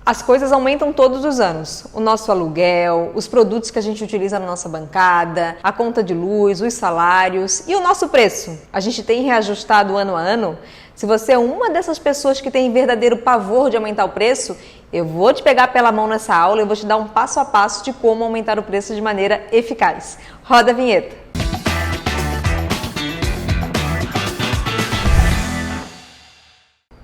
As coisas aumentam todos os anos. O nosso aluguel, os produtos que a gente utiliza na nossa bancada, a conta de luz, os salários e o nosso preço. A gente tem reajustado ano a ano. Se você é uma dessas pessoas que tem verdadeiro pavor de aumentar o preço, eu vou te pegar pela mão nessa aula e vou te dar um passo a passo de como aumentar o preço de maneira eficaz. Roda a vinheta!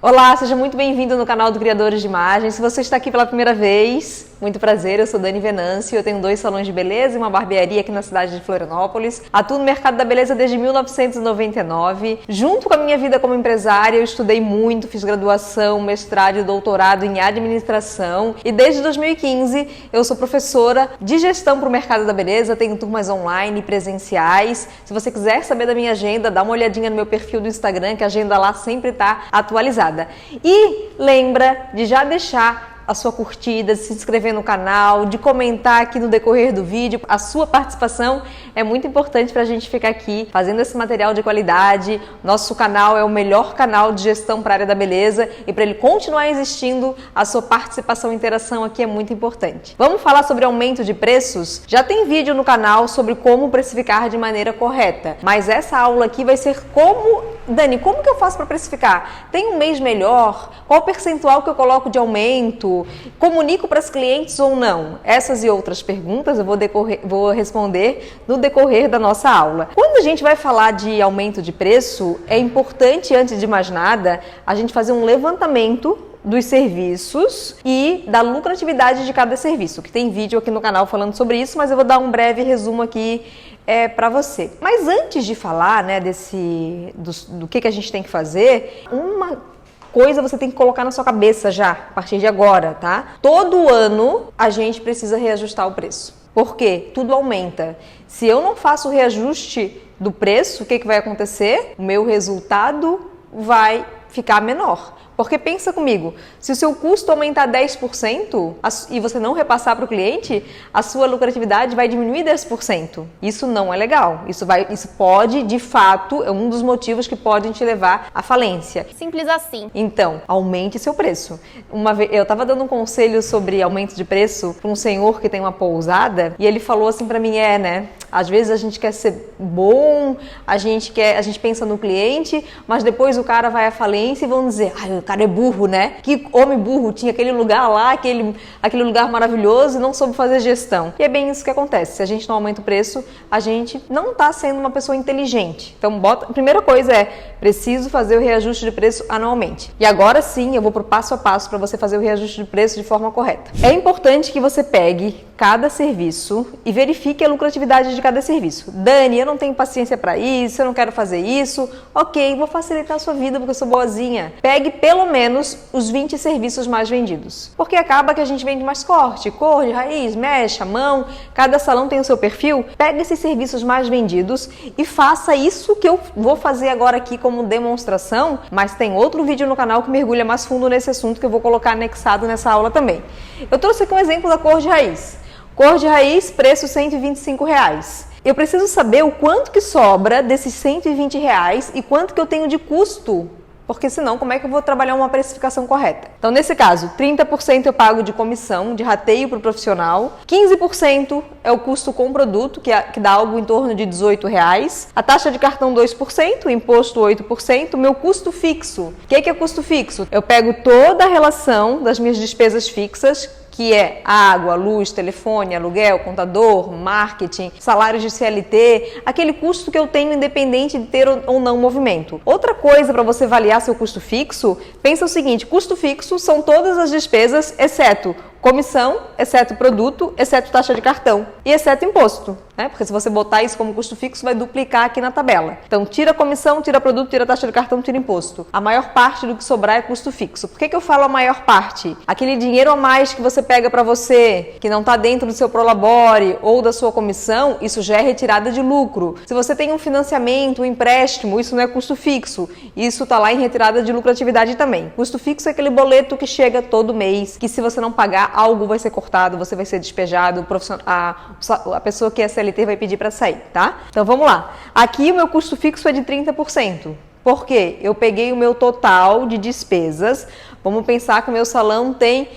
Olá, seja muito bem-vindo no canal do Criadores de Imagens. Se você está aqui pela primeira vez, muito prazer, eu sou Dani Venâncio, eu tenho 2 salões de beleza e uma barbearia aqui na cidade de Florianópolis. Atuo no mercado da beleza desde 1999. Junto com a minha vida como empresária, eu estudei muito, fiz graduação, mestrado e doutorado em administração e desde 2015 eu sou professora de gestão para o mercado da beleza, tenho turmas online e presenciais. Se você quiser saber da minha agenda, dá uma olhadinha no meu perfil do Instagram, que a agenda lá sempre está atualizada. E lembra de já deixar a sua curtida, de se inscrever no canal, de comentar aqui no decorrer do vídeo. A sua participação é muito importante para a gente ficar aqui fazendo esse material de qualidade. Nosso canal é o melhor canal de gestão para a área da beleza e para ele continuar existindo, a sua participação e interação aqui é muito importante. Vamos falar sobre aumento de preços? Já tem vídeo no canal sobre como precificar de maneira correta, mas essa aula aqui vai ser Dani, como que eu faço para precificar? Tem um mês melhor? Qual o percentual que eu coloco de aumento? Comunico para os clientes ou não? Essas e outras perguntas eu vou responder no decorrer da nossa aula. Quando a gente vai falar de aumento de preço, é importante, antes de mais nada, a gente fazer um levantamento dos serviços e da lucratividade de cada serviço, que tem vídeo aqui no canal falando sobre isso, mas eu vou dar um breve resumo aqui para você. Mas antes de falar, né, do que a gente tem que fazer, uma coisa você tem que colocar na sua cabeça já, a partir de agora, tá? Todo ano a gente precisa reajustar o preço. Por quê? Tudo aumenta. Se eu não faço o reajuste do preço, o que vai acontecer? O meu resultado vai ficar menor. Porque pensa comigo, se o seu custo aumentar 10% e você não repassar para o cliente, a sua lucratividade vai diminuir 10%. Isso não é legal. Isso pode, de fato, é um dos motivos que podem te levar à falência. Simples assim. Então, aumente seu preço. Uma vez, eu estava dando um conselho sobre aumento de preço para um senhor que tem uma pousada e ele falou assim para mim, né? Às vezes a gente quer ser bom, a gente pensa no cliente, mas depois o cara vai à falência e vão dizer, o cara é burro, né? Que homem burro, tinha aquele lugar lá, aquele lugar maravilhoso e não soube fazer gestão. E é bem isso que acontece. Se a gente não aumenta o preço, a gente não está sendo uma pessoa inteligente. Então, a primeira coisa preciso fazer o reajuste de preço anualmente. E agora sim, eu vou pro passo a passo para você fazer o reajuste de preço de forma correta. É importante que você pegue cada serviço e verifique a lucratividade de cada serviço. Dani, eu não tenho paciência para isso, eu não quero fazer isso. Ok, vou facilitar a sua vida porque eu sou boazinha. Pegue pelo menos os 20 serviços mais vendidos. Porque acaba que a gente vende mais corte, cor de raiz, mecha, mão. Cada salão tem o seu perfil. Pegue esses serviços mais vendidos e faça isso que eu vou fazer agora aqui como demonstração, mas tem outro vídeo no canal que mergulha mais fundo nesse assunto que eu vou colocar anexado nessa aula também. Eu trouxe aqui um exemplo da cor de raiz. Cor de raiz, preço R$125. Eu preciso saber o quanto que sobra desses R$120 e quanto que eu tenho de custo, porque senão como é que eu vou trabalhar uma precificação correta? Então nesse caso, 30% eu pago de comissão, de rateio para o profissional, 15% é o custo com produto, que dá algo em torno de R$18, a taxa de cartão 2%, o imposto 8%, meu custo fixo. O que é custo fixo? Eu pego toda a relação das minhas despesas fixas, que é água, luz, telefone, aluguel, contador, marketing, salários de CLT, aquele custo que eu tenho independente de ter ou não movimento. Outra coisa para você avaliar seu custo fixo, pensa o seguinte, custo fixo são todas as despesas, exceto comissão, exceto produto, exceto taxa de cartão e exceto imposto, né? Porque se você botar isso como custo fixo, vai duplicar aqui na tabela. Então, tira comissão, tira produto, tira taxa de cartão, tira imposto. A maior parte do que sobrar é custo fixo. Por que eu falo a maior parte? Aquele dinheiro a mais que você pega para você, que não está dentro do seu prolabore ou da sua comissão, isso já é retirada de lucro. Se você tem um financiamento, um empréstimo, isso não é custo fixo. Isso está lá em retirada de lucratividade também. Custo fixo é aquele boleto que chega todo mês, que se você não pagar, algo vai ser cortado, você vai ser despejado, a pessoa que é CLT vai pedir para sair, tá? Então vamos lá. Aqui o meu custo fixo é de 30%. Por quê? Eu peguei o meu total de despesas. Vamos pensar que o meu salão tem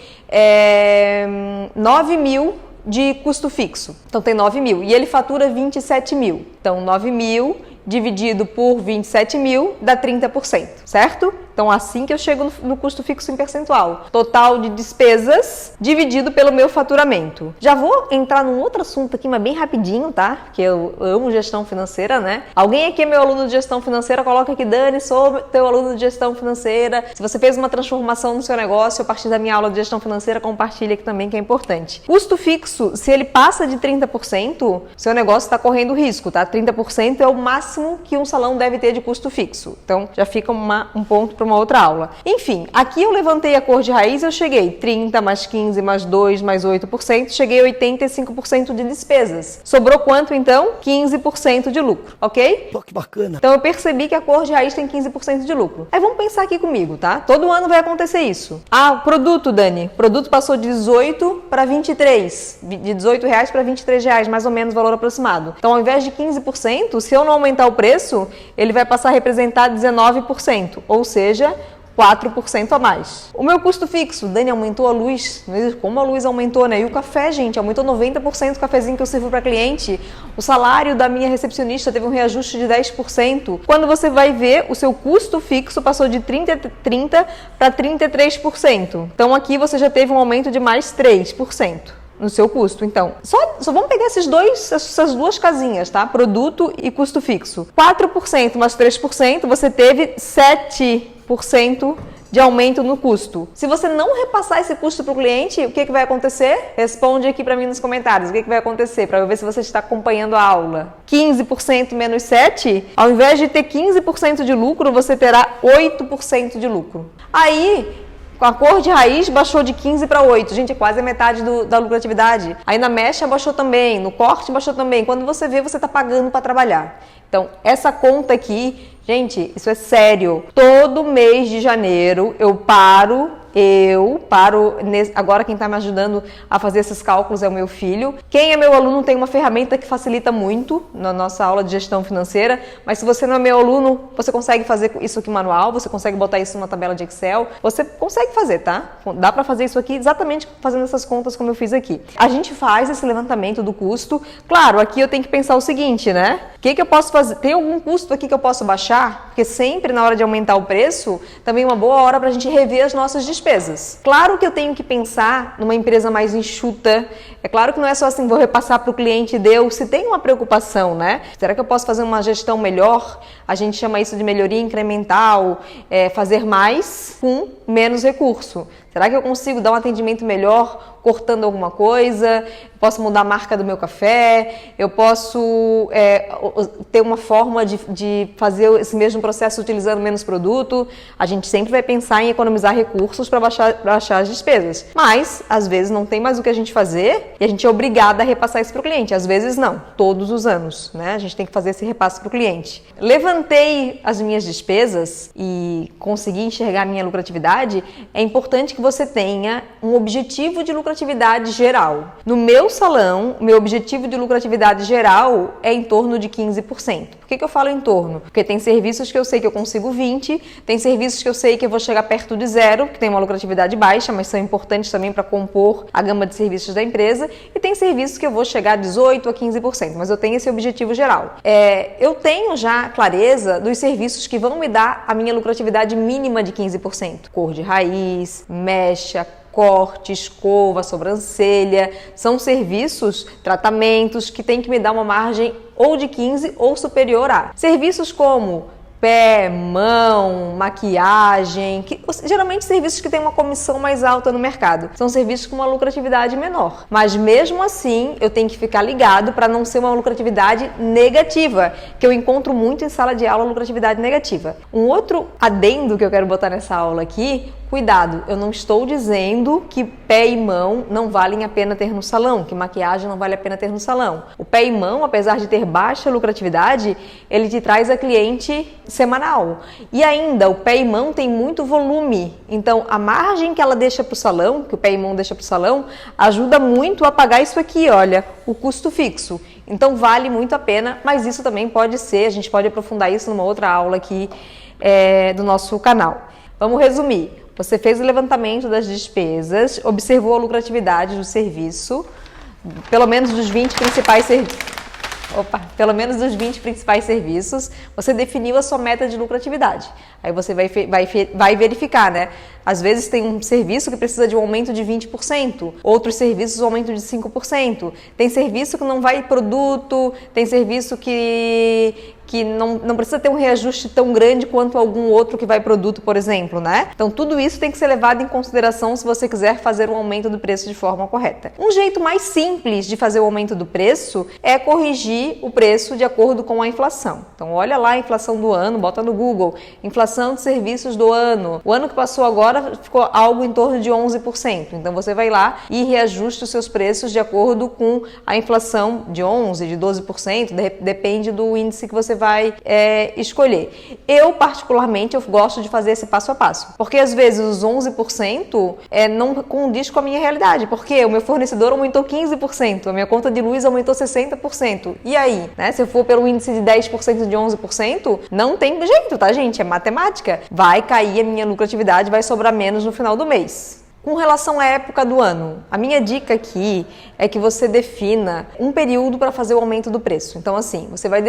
9 mil de custo fixo. Então tem 9 mil e ele fatura 27 mil. Então 9 mil dividido por 27 mil dá 30%, certo? Então assim que eu chego no custo fixo em percentual. Total de despesas dividido pelo meu faturamento. Já vou entrar num outro assunto aqui, mas bem rapidinho, tá? Porque eu amo gestão financeira, né? Alguém aqui é meu aluno de gestão financeira, coloca aqui, Dani, sou teu aluno de gestão financeira. Se você fez uma transformação no seu negócio a partir da minha aula de gestão financeira, compartilha aqui também, que é importante. Custo fixo, se ele passa de 30%, seu negócio está correndo risco, tá? 30% é o máximo que um salão deve ter de custo fixo. Então, já fica um ponto para uma outra aula. Enfim, aqui eu levantei a cor de raiz, eu cheguei 30 mais 15 mais 2 mais 8%, cheguei a 85% de despesas. Sobrou quanto então? 15% de lucro, ok? Pô, que bacana. Então eu percebi que a cor de raiz tem 15% de lucro. Aí vamos pensar aqui comigo, tá? Todo ano vai acontecer isso. Ah, o produto, Dani. O produto passou de 18 para 23. De 18 reais para 23 reais, mais ou menos, valor aproximado. Então ao invés de 15%, se eu não aumentar o preço, ele vai passar a representar 19%. Ou seja, 4% a mais. O meu custo fixo, Dani, aumentou a luz. Como a luz aumentou, né? E o café, gente, aumentou 90% o cafezinho que eu sirvo para cliente. O salário da minha recepcionista teve um reajuste de 10%. Quando você vai ver, o seu custo fixo passou de 30 para 33%. Então aqui você já teve um aumento de mais 3%. No seu custo. Então, só vamos pegar essas duas casinhas, tá? Produto e custo fixo. 4% mais 3%, você teve 7% de aumento no custo. Se você não repassar esse custo para o cliente, o que vai acontecer? Responde aqui para mim nos comentários. O que vai acontecer? Para eu ver se você está acompanhando a aula. 15% menos 7%, ao invés de ter 15% de lucro, você terá 8% de lucro. Aí, com a cor de raiz, baixou de 15 para 8. Gente, é quase a metade da lucratividade. Aí na mecha baixou também, no corte baixou também. Quando você vê, você está pagando para trabalhar. Então, essa conta aqui, gente, isso é sério. Todo mês de janeiro eu paro, agora quem está me ajudando a fazer esses cálculos é o meu filho. Quem é meu aluno tem uma ferramenta que facilita muito na nossa aula de gestão financeira, mas se você não é meu aluno, você consegue fazer isso aqui manual, você consegue botar isso numa tabela de Excel, você consegue fazer, tá? Dá para fazer isso aqui exatamente fazendo essas contas como eu fiz aqui. A gente faz esse levantamento do custo. Claro, aqui eu tenho que pensar o seguinte, né? O que eu posso fazer? Tem algum custo aqui que eu posso baixar? Porque sempre na hora de aumentar o preço, também é uma boa hora para a gente rever as nossas despesas. Claro que eu tenho que pensar numa empresa mais enxuta. É claro que não é só assim, vou repassar para o cliente, deu. Se tem uma preocupação, né? Será que eu posso fazer uma gestão melhor? A gente chama isso de melhoria incremental, fazer mais com menos recurso. Será que eu consigo dar um atendimento melhor cortando alguma coisa? Eu posso mudar a marca do meu café? Eu posso ter uma forma de fazer esse mesmo processo utilizando menos produto? A gente sempre vai pensar em economizar recursos para baixar as despesas. Mas, às vezes, não tem mais o que a gente fazer e a gente é obrigada a repassar isso para o cliente. Às vezes, não. Todos os anos, né? A gente tem que fazer esse repasse para o cliente. Levantei as minhas despesas e consegui enxergar a minha lucratividade. É importante que você tenha um objetivo de lucratividade geral. No meu salão, meu objetivo de lucratividade geral é em torno de 15%. Por que eu falo em torno? Porque tem serviços que eu sei que eu consigo 20%, tem serviços que eu sei que eu vou chegar perto de 0%, que tem uma lucratividade baixa, mas são importantes também para compor a gama de serviços da empresa, e tem serviços que eu vou chegar a 18% a 15%, mas eu tenho esse objetivo geral. Eu tenho já clareza dos serviços que vão me dar a minha lucratividade mínima de 15%. Cor de raiz, mecha, corte, escova, sobrancelha, são serviços, tratamentos que tem que me dar uma margem ou de 15% ou superior a. Serviços como pé, mão, maquiagem, geralmente serviços que têm uma comissão mais alta no mercado. São serviços com uma lucratividade menor. Mas mesmo assim, eu tenho que ficar ligado para não ser uma lucratividade negativa, que eu encontro muito em sala de aula, lucratividade negativa. Um outro adendo que eu quero botar nessa aula aqui, cuidado, eu não estou dizendo que pé e mão não valem a pena ter no salão, que maquiagem não vale a pena ter no salão. O pé e mão, apesar de ter baixa lucratividade, ele te traz a cliente semanal. E ainda, o pé e mão tem muito volume. Então, a margem que ela deixa para o salão, que o pé e mão deixa para o salão, ajuda muito a pagar isso aqui, olha, o custo fixo. Então, vale muito a pena, mas isso também pode ser, a gente pode aprofundar isso numa outra aula aqui do nosso canal. Vamos resumir. Você fez o levantamento das despesas, observou a lucratividade do serviço, pelo menos dos 20 principais serviços, você definiu a sua meta de lucratividade. Aí você vai verificar, né? Às vezes tem um serviço que precisa de um aumento de 20%, outros serviços um aumento de 5%. Tem serviço que não vai produto, tem serviço que não precisa ter um reajuste tão grande quanto algum outro que vai produto, por exemplo, né? Então tudo isso tem que ser levado em consideração se você quiser fazer um aumento do preço de forma correta. Um jeito mais simples de fazer o aumento do preço é corrigir o preço de acordo com a inflação. Então olha lá a inflação do ano, bota no Google, inflação de serviços do ano. O ano que passou agora ficou algo em torno de 11%. Então você vai lá e reajusta os seus preços de acordo com a inflação de 11%, de 12%, depende do índice que você vai escolher. Eu, particularmente, gosto de fazer esse passo a passo, porque às vezes os 11% não condiz com a minha realidade, porque o meu fornecedor aumentou 15%, a minha conta de luz aumentou 60%. E aí, né? Se eu for pelo índice de 10%, de 11%, não tem jeito, tá, gente? É matemática. Vai cair a minha lucratividade, vai sobrar menos no final do mês. Com relação à época do ano, a minha dica aqui é que você defina um período para fazer o aumento do preço. Então assim, você vai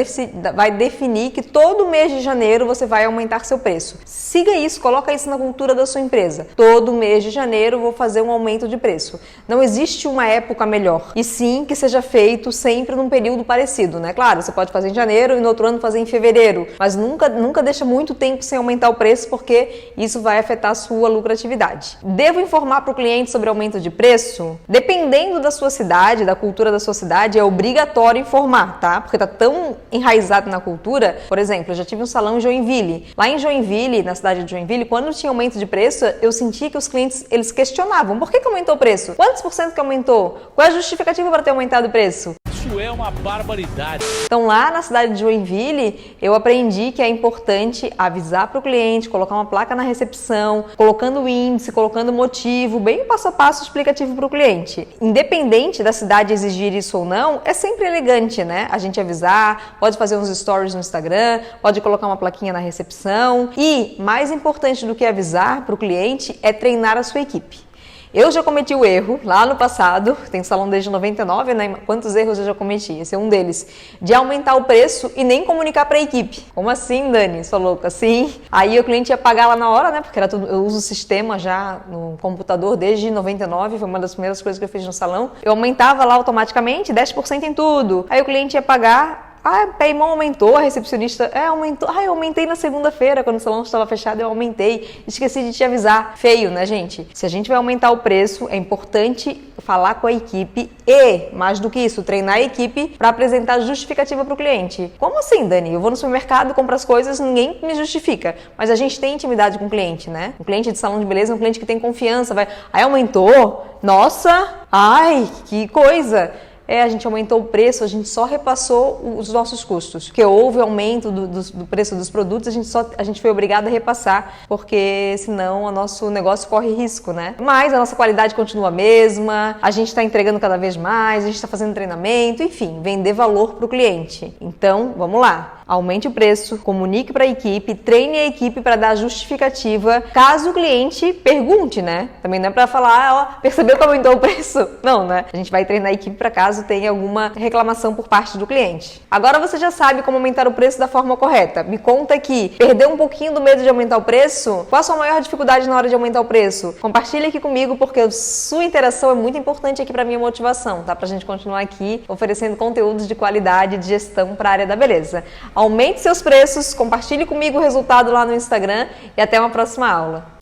definir que todo mês de janeiro você vai aumentar seu preço. Siga isso, coloca isso na cultura da sua empresa. Todo mês de janeiro eu vou fazer um aumento de preço. Não existe uma época melhor, e sim que seja feito sempre num período parecido, né? Claro, você pode fazer em janeiro e no outro ano fazer em fevereiro, mas nunca deixa muito tempo sem aumentar o preço, porque isso vai afetar a sua lucratividade. Devo informar para o cliente sobre aumento de preço? Dependendo da sua cidade, da cultura da sua cidade, é obrigatório informar, tá? Porque tá tão enraizado na cultura. Por exemplo, eu já tive um salão em Joinville. Lá em Joinville, na cidade de Joinville, quando tinha aumento de preço, eu sentia que os clientes, eles questionavam: por que aumentou o preço? Quantos por cento que aumentou? Qual é a justificativa para ter aumentado o preço? Isso é uma barbaridade. Então lá na cidade de Joinville, eu aprendi que é importante avisar para o cliente, colocar uma placa na recepção, colocando o índice, colocando o motivo, bem passo a passo explicativo para o cliente. Independente da cidade exigir isso ou não, é sempre elegante, né? A gente avisar, pode fazer uns stories no Instagram, pode colocar uma plaquinha na recepção. E, mais importante do que avisar para o cliente, é treinar a sua equipe. Eu já cometi o erro lá no passado, tenho salão desde 99, né? Quantos erros eu já cometi? Esse é um deles. De aumentar o preço e nem comunicar para a equipe. Como assim, Dani? Sou louca. Sim. Aí o cliente ia pagar lá na hora, né? Porque era tudo, eu uso o sistema já no computador desde 99, foi uma das primeiras coisas que eu fiz no salão. Eu aumentava lá automaticamente 10% em tudo. Aí o cliente ia pagar. Paimon aumentou, a recepcionista, aumentou. Eu aumentei na segunda-feira, quando o salão estava fechado, eu aumentei. Esqueci de te avisar. Feio, né, gente? Se a gente vai aumentar o preço, é importante falar com a equipe e, mais do que isso, treinar a equipe para apresentar justificativa para o cliente. Como assim, Dani? Eu vou no supermercado, compro as coisas, ninguém me justifica. Mas a gente tem intimidade com o cliente, né? Um cliente de salão de beleza é um cliente que tem confiança. Aumentou? Nossa! Ai, que coisa! A gente aumentou o preço, a gente só repassou os nossos custos. Porque houve aumento do preço dos produtos, a gente foi obrigado a repassar, porque senão o nosso negócio corre risco, né? Mas a nossa qualidade continua a mesma, a gente está entregando cada vez mais, a gente está fazendo treinamento, enfim, vender valor para o cliente. Então, vamos lá. Aumente o preço, comunique para a equipe, treine a equipe para dar justificativa, caso o cliente pergunte, né? Também não é para falar, percebeu que aumentou o preço? Não, né? A gente vai treinar a equipe para caso tenha alguma reclamação por parte do cliente. Agora você já sabe como aumentar o preço da forma correta. Me conta aqui, perdeu um pouquinho do medo de aumentar o preço? Qual a sua maior dificuldade na hora de aumentar o preço? Compartilhe aqui comigo, porque a sua interação é muito importante aqui para minha motivação, tá? Pra gente continuar aqui oferecendo conteúdos de qualidade de gestão para a área da beleza. Aumente seus preços, compartilhe comigo o resultado lá no Instagram e até uma próxima aula.